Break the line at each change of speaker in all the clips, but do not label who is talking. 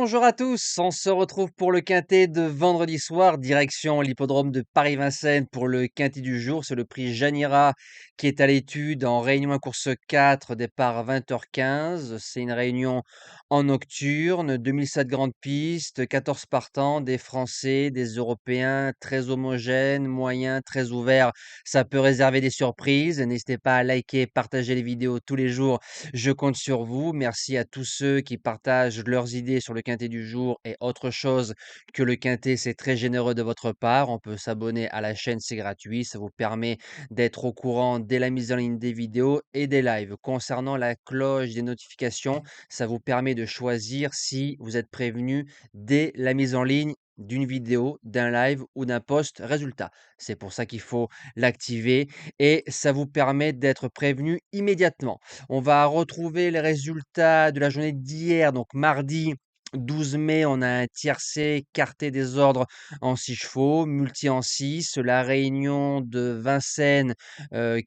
Bonjour à tous, on se retrouve pour le quintet de vendredi soir, direction l'hippodrome de Paris-Vincennes pour le quintet du jour. C'est le prix Janira qui est à l'étude en réunion à course 4, départ 20h15. C'est une réunion en nocturne, 2007 grandes pistes, 14 partants, des Français, des Européens, très homogènes, moyens, très ouverts. Ça peut réserver des surprises. N'hésitez pas à liker, partager les vidéos tous les jours, je compte sur vous. Merci à tous ceux qui partagent leurs idées sur le quintet du jour et autre chose que le quintet. C'est très généreux de votre part. On peut s'abonner à la chaîne, c'est gratuit. Ça vous permet d'être au courant dès la mise en ligne des vidéos et des lives. Concernant la cloche des notifications, ça vous permet de choisir si vous êtes prévenu dès la mise en ligne d'une vidéo, d'un live ou d'un post résultat. C'est pour ça qu'il faut l'activer et ça vous permet d'être prévenu immédiatement. On va retrouver les résultats de la journée d'hier, donc mardi 12 mai, on a un tiercé quarté des ordres en 6 chevaux, multi en 6. La réunion de Vincennes,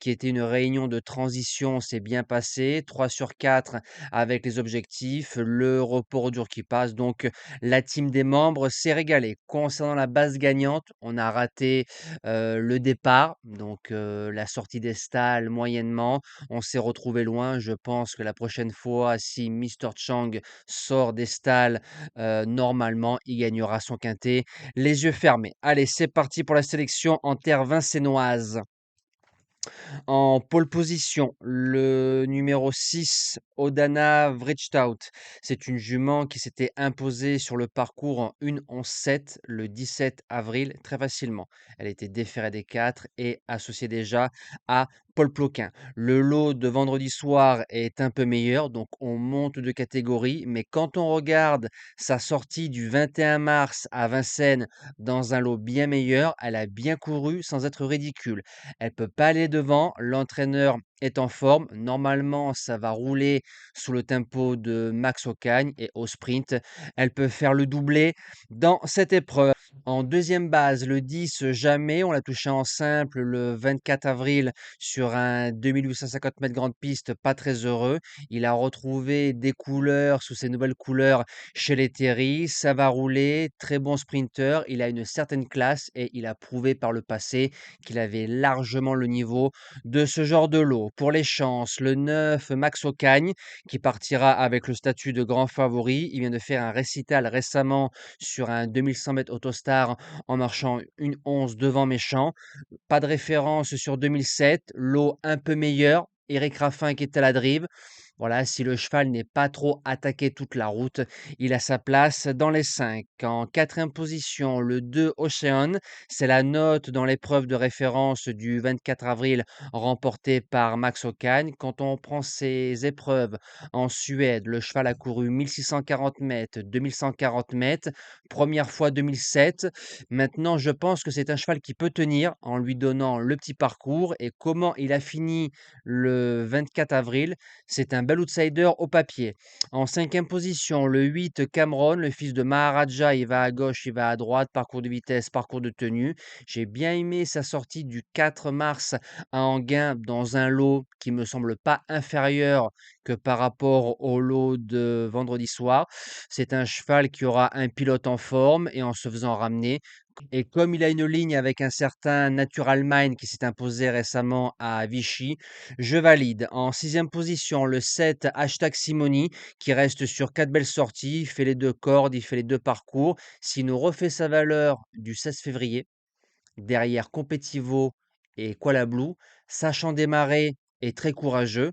qui était une réunion de transition, s'est bien passée. 3 sur 4 avec les objectifs, le report au dur qui passe. Donc la team des membres s'est régalée. Concernant la base gagnante, on a raté le départ, donc la sortie des stalles moyennement. On s'est retrouvé loin. Je pense que la prochaine fois, si Mister Chang sort des stalles, normalement, il gagnera son quintet les yeux fermés. Allez, c'est parti pour la sélection en terre vincénoise. En pole position, le numéro 6, Odana Vrijthout. C'est une jument qui s'était imposée sur le parcours en 1:11,7 le 17 avril très facilement. Elle était déférée des 4 et associée déjà à Paul Ploquin. Le lot de vendredi soir est un peu meilleur, donc on monte de catégorie. Mais quand on regarde sa sortie du 21 mars à Vincennes dans un lot bien meilleur, elle a bien couru sans être ridicule. Elle peut pas aller devant, l'entraîneur est en forme. Normalement, ça va rouler sous le tempo de Max Ocagne et au sprint, elle peut faire le doublé dans cette épreuve. En deuxième base, le 10 Jamais, on l'a touché en simple le 24 avril sur un 2850 mètres grande piste, pas très heureux. Il a retrouvé des couleurs sous ses nouvelles couleurs chez les Terry. Ça va rouler, très bon sprinter. Il a une certaine classe et il a prouvé par le passé qu'il avait largement le niveau de ce genre de lot. Pour les chances, le 9 Max Ocagne qui partira avec le statut de grand favori. Il vient de faire un récital récemment sur un 2100 mètres Autostar en marchant 1:11 devant Méchant. Pas de référence sur 2007, lot un peu meilleur. Éric Raffin qui est à la drive. Voilà, si le cheval n'est pas trop attaqué toute la route, il a sa place dans les 5. En quatrième position, le 2 Ocean, c'est la note dans l'épreuve de référence du 24 avril remportée par Max Ocagne. Quand on prend ces épreuves en Suède, le cheval a couru 1640 mètres, 2140 mètres, première fois 2007. Maintenant, je pense que c'est un cheval qui peut tenir en lui donnant le petit parcours et comment il a fini le 24 avril. C'est un bel outsider au papier. En cinquième position, le 8 Cameron, le fils de Maharaja, il va à gauche, il va à droite, parcours de vitesse, parcours de tenue. J'ai bien aimé sa sortie du 4 mars à Enghien dans un lot qui me semble pas inférieur que par rapport au lot de vendredi soir. C'est un cheval qui aura un pilote en forme et en se faisant ramener. Et comme il a une ligne avec un certain Natural Mind qui s'est imposé récemment à Vichy, je valide. En sixième position, le 7 hashtag Simoni qui reste sur 4 belles sorties, il fait les 2 cordes, il fait les 2 parcours. S'il nous refait sa valeur du 16 février, derrière Competivo et Kuala Blue, sachant démarrer et très courageux.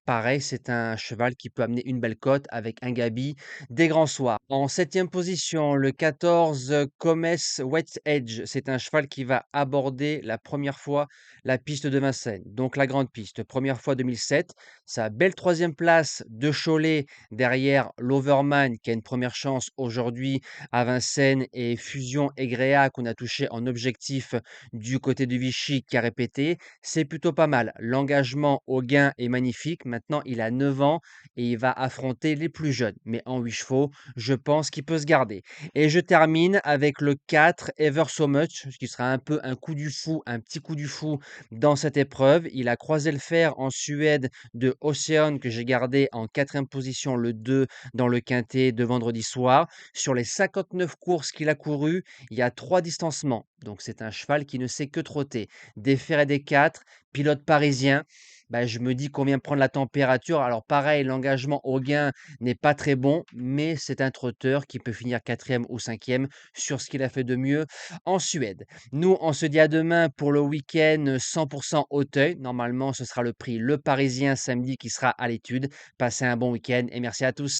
Pareil, c'est un cheval qui peut amener une belle cote avec un gabi des grands soirs. En septième position, le 14 Comes Wet Edge. C'est un cheval qui va aborder la première fois la piste de Vincennes, donc la grande piste. Première fois 2007. Sa belle troisième place de Cholet derrière l'Overman qui a une première chance aujourd'hui à Vincennes et Fusion Egrea qu'on a touché en objectif du côté de Vichy qui a répété. C'est plutôt pas mal. L'engagement au gain est magnifique. Maintenant, il a 9 ans et il va affronter les plus jeunes. Mais en 8 chevaux, je pense qu'il peut se garder. Et je termine avec le 4 Ever So Much, ce qui sera un peu un coup du fou, un petit coup du fou dans cette épreuve. Il a croisé le fer en Suède de Ocean que j'ai gardé en quatrième position, le 2 dans le quintet de vendredi soir. Sur les 59 courses qu'il a courues, il y a 3 distancements. Donc c'est un cheval qui ne sait que trotter. Des fers et des 4, pilote parisien. Bah, je me dis qu'on vient prendre la température. Alors pareil, l'engagement au gain n'est pas très bon, mais c'est un trotteur qui peut finir quatrième ou cinquième sur ce qu'il a fait de mieux en Suède. Nous, on se dit à demain pour le week-end 100% Auteuil. Normalement, ce sera le prix Le Parisien samedi qui sera à l'étude. Passez un bon week-end et merci à tous.